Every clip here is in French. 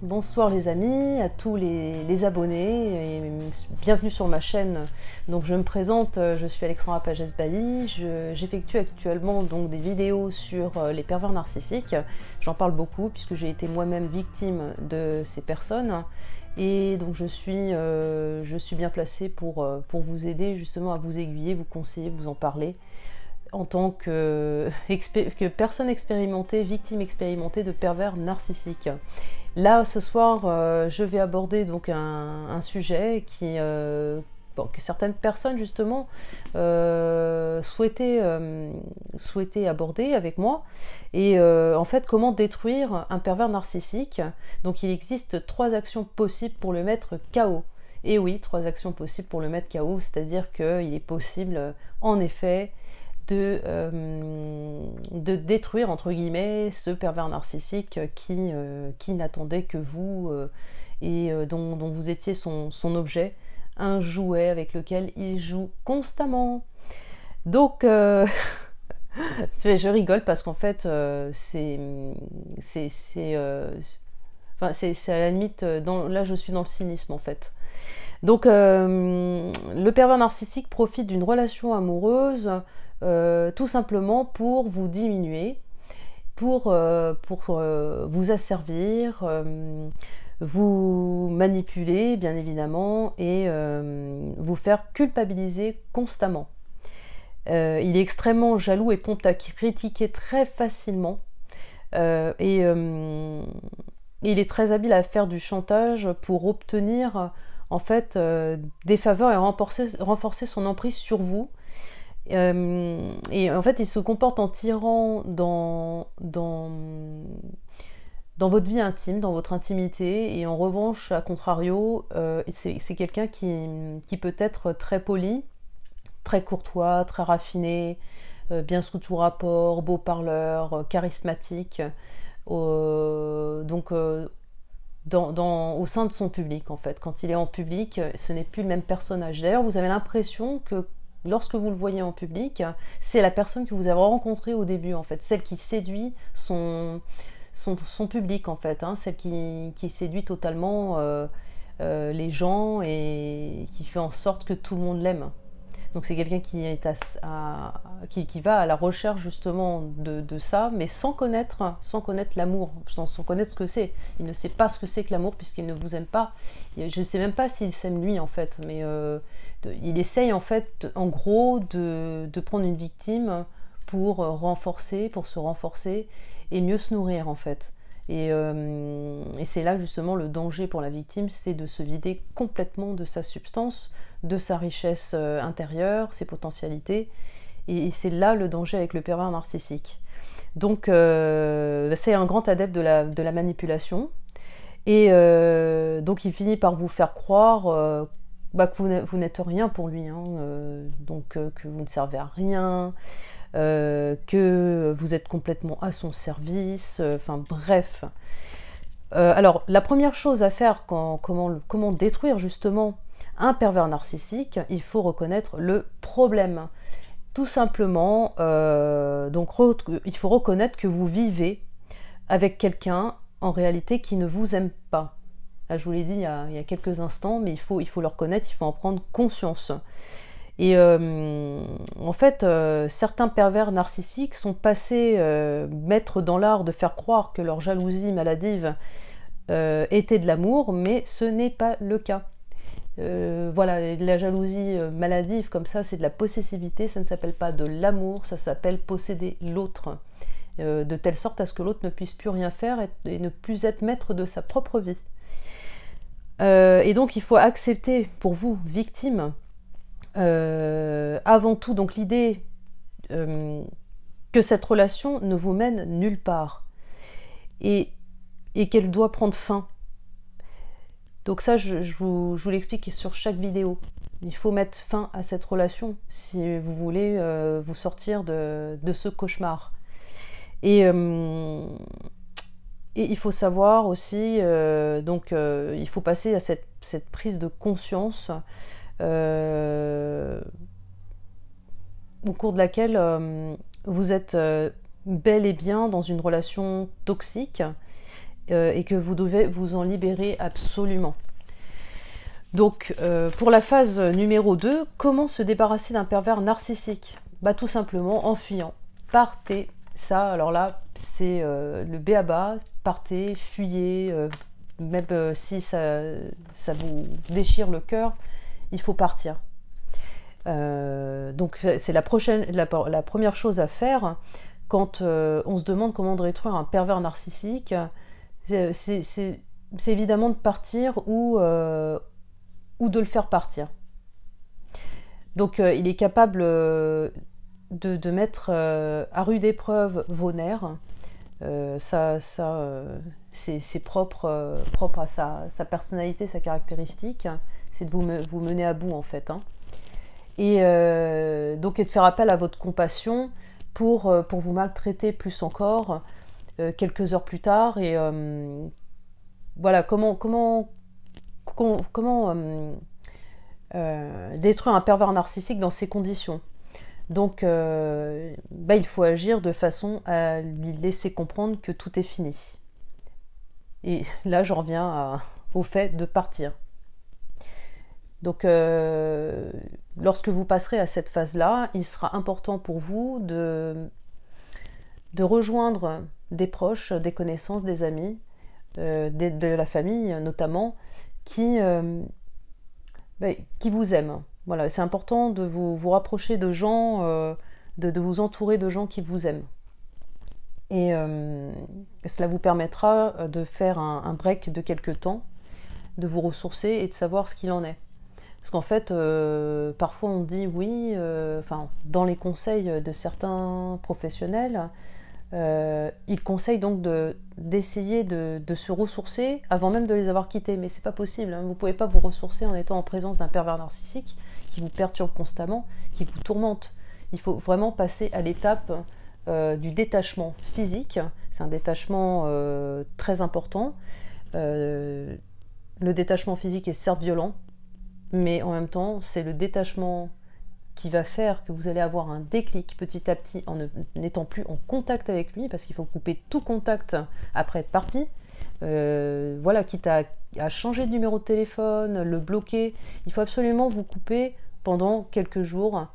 Bonsoir les amis, à tous les abonnés et bienvenue sur ma chaîne. Donc je me présente, je suis Alexandra Pages-Bailly, j'effectue actuellement donc des vidéos sur les pervers narcissiques. J'en parle beaucoup puisque j'ai été moi-même victime de ces personnes et donc je suis bien placée pour vous aider justement à vous aiguiller, vous conseiller, vous en parler en tant que personne expérimentée, victime expérimentée de pervers narcissiques. Là, ce soir, je vais aborder donc un sujet que certaines personnes justement souhaitaient aborder avec moi. Et en fait, comment détruire un pervers narcissique. Donc il existe 3 actions possibles pour le mettre KO. Et oui, 3 actions possibles pour le mettre KO, c'est-à-dire qu'il est possible, en effet, de détruire entre guillemets ce pervers narcissique qui n'attendait que vous et dont vous étiez son objet, un jouet avec lequel il joue constamment. Donc je rigole parce qu'en fait c'est à la limite là je suis dans le cynisme en fait. Donc le pervers narcissique profite d'une relation amoureuse tout simplement pour vous diminuer, pour vous asservir, vous manipuler bien évidemment et vous faire culpabiliser constamment. Il est extrêmement jaloux et prompt à critiquer très facilement et il est très habile à faire du chantage pour obtenir en fait des faveurs et renforcer son emprise sur vous. Et en fait il se comporte en tyran dans votre vie intime, dans votre intimité, et en revanche, à contrario, c'est quelqu'un qui peut être très poli, très courtois, très raffiné, bien sous tout rapport, beau parleur, charismatique, donc au sein de son public en fait. Quand il est en public, ce n'est plus le même personnage. D'ailleurs, vous avez l'impression que lorsque vous le voyez en public, c'est la personne que vous avez rencontrée au début en fait, celle qui séduit son public en fait, hein, celle qui séduit totalement les gens et qui fait en sorte que tout le monde l'aime. Donc c'est quelqu'un qui va à la recherche justement de ça, mais sans connaître l'amour, sans connaître ce que c'est. Il ne sait pas ce que c'est que l'amour puisqu'il ne vous aime pas. Je ne sais même pas s'il s'aime lui en fait, mais il essaye en fait, en gros, de prendre une victime pour se renforcer et mieux se nourrir en fait. Et c'est là justement le danger pour la victime, c'est de se vider complètement de sa substance, de sa richesse intérieure, ses potentialités, et c'est là le danger avec le pervers narcissique. Donc c'est un grand adepte de la manipulation, et donc il finit par vous faire croire que vous n'êtes rien pour lui, hein, donc que vous ne servez à rien, que vous êtes complètement à son service, enfin bref. Alors la première chose à faire comment détruire justement un pervers narcissique, il faut reconnaître le problème. Tout simplement, il faut reconnaître que vous vivez avec quelqu'un en réalité qui ne vous aime pas. Là, je vous l'ai dit il y a quelques instants, mais il faut le reconnaître, il faut en prendre conscience. Et en fait, certains pervers narcissiques sont passés maîtres dans l'art de faire croire que leur jalousie maladive était de l'amour, mais ce n'est pas le cas. Voilà, la jalousie maladive comme ça, c'est de la possessivité, ça ne s'appelle pas de l'amour, ça s'appelle posséder l'autre, de telle sorte à ce que l'autre ne puisse plus rien faire et ne plus être maître de sa propre vie. Et donc il faut accepter pour vous, victime, avant tout donc l'idée que cette relation ne vous mène nulle part et qu'elle doit prendre fin. Donc ça, je vous l'explique sur chaque vidéo. Il faut mettre fin à cette relation si vous voulez vous sortir de ce cauchemar. Et il faut savoir aussi, il faut passer à cette prise de conscience au cours de laquelle vous êtes bel et bien dans une relation toxique et que vous devez vous en libérer absolument. Donc, pour la phase numéro 2, comment se débarrasser d'un pervers narcissique? Bah, tout simplement en fuyant. Partez. Ça, alors là, c'est le b.a.-ba. Partez, fuyez, même si ça vous déchire le cœur, il faut partir. Donc c'est la première chose à faire quand on se demande comment détruire un pervers narcissique. C'est évidemment de partir ou de le faire partir. Donc il est capable de mettre à rude épreuve vos nerfs. C'est propre à sa personnalité, sa caractéristique. C'est de vous mener à bout en fait. Hein. Et donc de faire appel à votre compassion pour vous maltraiter plus encore quelques heures plus tard. Et voilà, comment détruire un pervers narcissique dans ces conditions. Donc il faut agir de façon à lui laisser comprendre que tout est fini. Et là j'en reviens au fait de partir. Donc lorsque vous passerez à cette phase-là, il sera important pour vous de rejoindre des proches, des connaissances, des amis, de la famille notamment, qui vous aiment. Voilà, c'est important de vous rapprocher de gens, de vous entourer de gens qui vous aiment. Et cela vous permettra de faire un break de quelques temps, de vous ressourcer et de savoir ce qu'il en est. Parce qu'en fait, parfois on dit oui, dans les conseils de certains professionnels, ils conseillent donc d'essayer de se ressourcer avant même de les avoir quittés. Mais c'est pas possible, hein. Vous ne pouvez pas vous ressourcer en étant en présence d'un pervers narcissique qui vous perturbe constamment, qui vous tourmente. Il faut vraiment passer à l'étape du détachement physique. C'est un détachement très important. Le détachement physique est certes violent, mais en même temps, c'est le détachement qui va faire que vous allez avoir un déclic petit à petit en n'étant plus en contact avec lui, parce qu'il faut couper tout contact après être parti. Voilà, quitte à changer de numéro de téléphone, le bloquer, il faut absolument vous couper pendant quelques jours,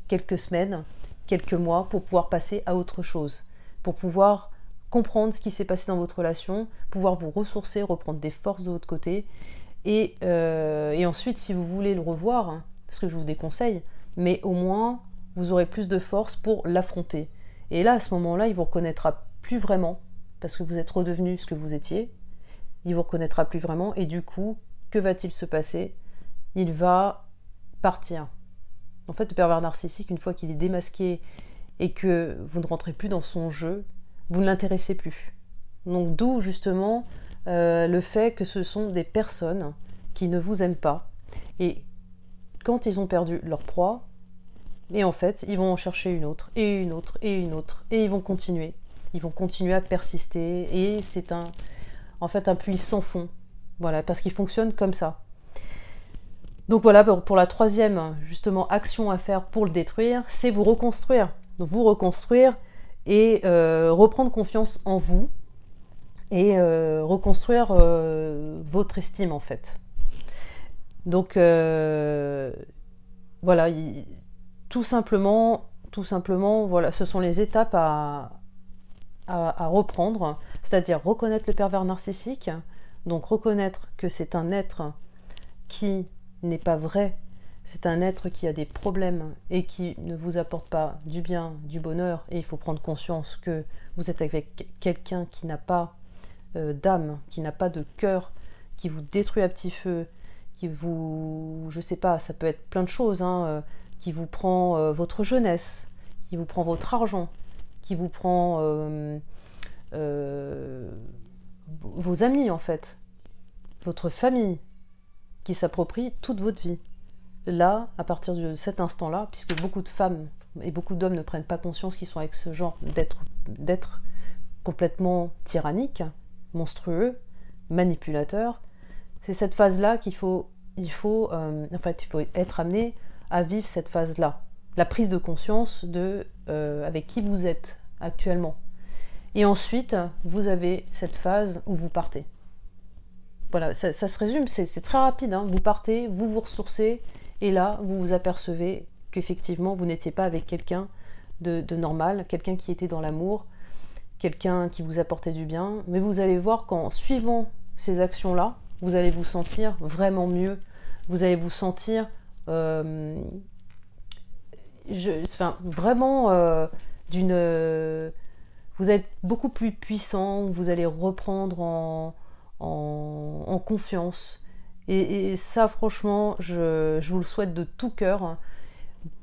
quelques semaines, quelques mois pour pouvoir passer à autre chose, pour pouvoir comprendre ce qui s'est passé dans votre relation, pouvoir vous ressourcer, reprendre des forces de votre côté. Et ensuite, si vous voulez le revoir, hein, ce que je vous déconseille, mais au moins, vous aurez plus de force pour l'affronter. Et là, à ce moment-là, il ne vous reconnaîtra plus vraiment, parce que vous êtes redevenu ce que vous étiez. Il ne vous reconnaîtra plus vraiment, et du coup, que va-t-il se passer? Il va partir. En fait, le pervers narcissique, une fois qu'il est démasqué et que vous ne rentrez plus dans son jeu, vous ne l'intéressez plus. Donc d'où justement le fait que ce sont des personnes qui ne vous aiment pas. Et quand ils ont perdu leur proie, et en fait, ils vont en chercher une autre, et une autre, et une autre, et ils vont continuer. Ils vont continuer à persister, et c'est en fait un puits sans fond. Voilà, parce qu'ils fonctionnent comme ça. Donc voilà, pour la troisième, justement, action à faire pour le détruire, c'est vous reconstruire. Donc vous reconstruire et reprendre confiance en vous et reconstruire votre estime, en fait. Donc voilà, tout simplement, voilà, ce sont les étapes à reprendre, c'est-à-dire reconnaître le pervers narcissique, donc reconnaître que c'est un être qui n'est pas vrai, c'est un être qui a des problèmes et qui ne vous apporte pas du bien, du bonheur, et il faut prendre conscience que vous êtes avec quelqu'un qui n'a pas d'âme, qui n'a pas de cœur, qui vous détruit à petit feu, qui vous, je sais pas, ça peut être plein de choses, hein, qui vous prend votre jeunesse, qui vous prend votre argent, qui vous prend vos amis en fait, votre famille, qui s'approprie toute votre vie. Là, à partir de cet instant-là, puisque beaucoup de femmes et beaucoup d'hommes ne prennent pas conscience qu'ils sont avec ce genre d'être complètement tyrannique, monstrueux, manipulateur, c'est cette phase-là qu'il faut être amené à vivre cette phase-là, la prise de conscience de avec qui vous êtes actuellement. Et ensuite, vous avez cette phase où vous partez. Voilà, ça se résume, c'est très rapide, hein. Vous partez, vous vous ressourcez, et là, vous vous apercevez qu'effectivement, vous n'étiez pas avec quelqu'un de normal, quelqu'un qui était dans l'amour, quelqu'un qui vous apportait du bien, mais vous allez voir qu'en suivant ces actions-là, vous allez vous sentir vraiment mieux, vous allez vous sentir vraiment vous êtes beaucoup plus puissant, vous allez reprendre en confiance. Et ça, franchement, je vous le souhaite de tout cœur.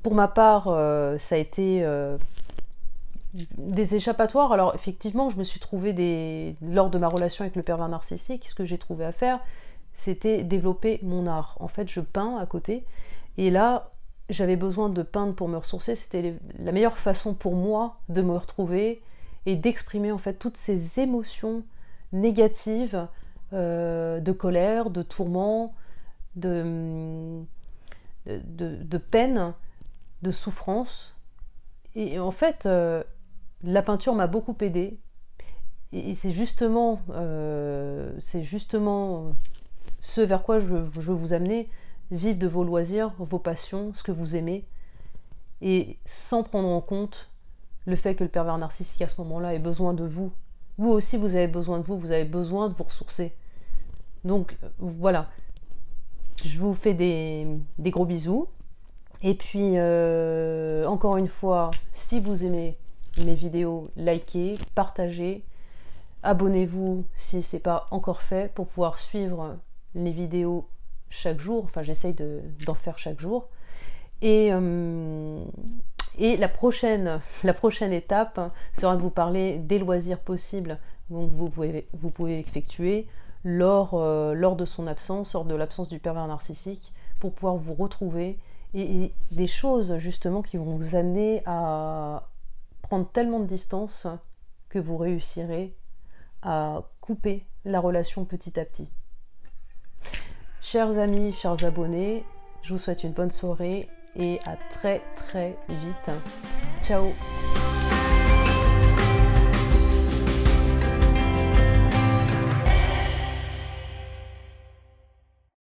Pour ma part, ça a été des échappatoires. Alors, effectivement, je me suis trouvée lors de ma relation avec le pervers narcissique, ce que j'ai trouvé à faire, c'était développer mon art. En fait, je peins à côté. Et là, j'avais besoin de peindre pour me ressourcer. C'était la meilleure façon pour moi de me retrouver et d'exprimer en fait toutes ces émotions négatives, de colère, de tourment, de peine, de souffrance. Et en fait, la peinture m'a beaucoup aidée. Et c'est justement ce vers quoi je veux vous amener. Vivre de vos loisirs, vos passions, ce que vous aimez, et sans prendre en compte le fait que le pervers narcissique à ce moment-là ait besoin de vous. Vous aussi, vous avez besoin de vous avez besoin de vous ressourcer. Donc voilà, je vous fais des gros bisous. Et puis, encore une fois, si vous aimez mes vidéos, likez, partagez, abonnez-vous si ce n'est pas encore fait pour pouvoir suivre les vidéos chaque jour. Enfin, j'essaye d'en faire chaque jour. Et la prochaine étape sera de vous parler des loisirs possibles que vous pouvez effectuer lors de son absence, lors de l'absence du pervers narcissique, pour pouvoir vous retrouver, et des choses justement qui vont vous amener à prendre tellement de distance que vous réussirez à couper la relation petit à petit. Chers amis, chers abonnés, je vous souhaite une bonne soirée et à très très vite. Ciao!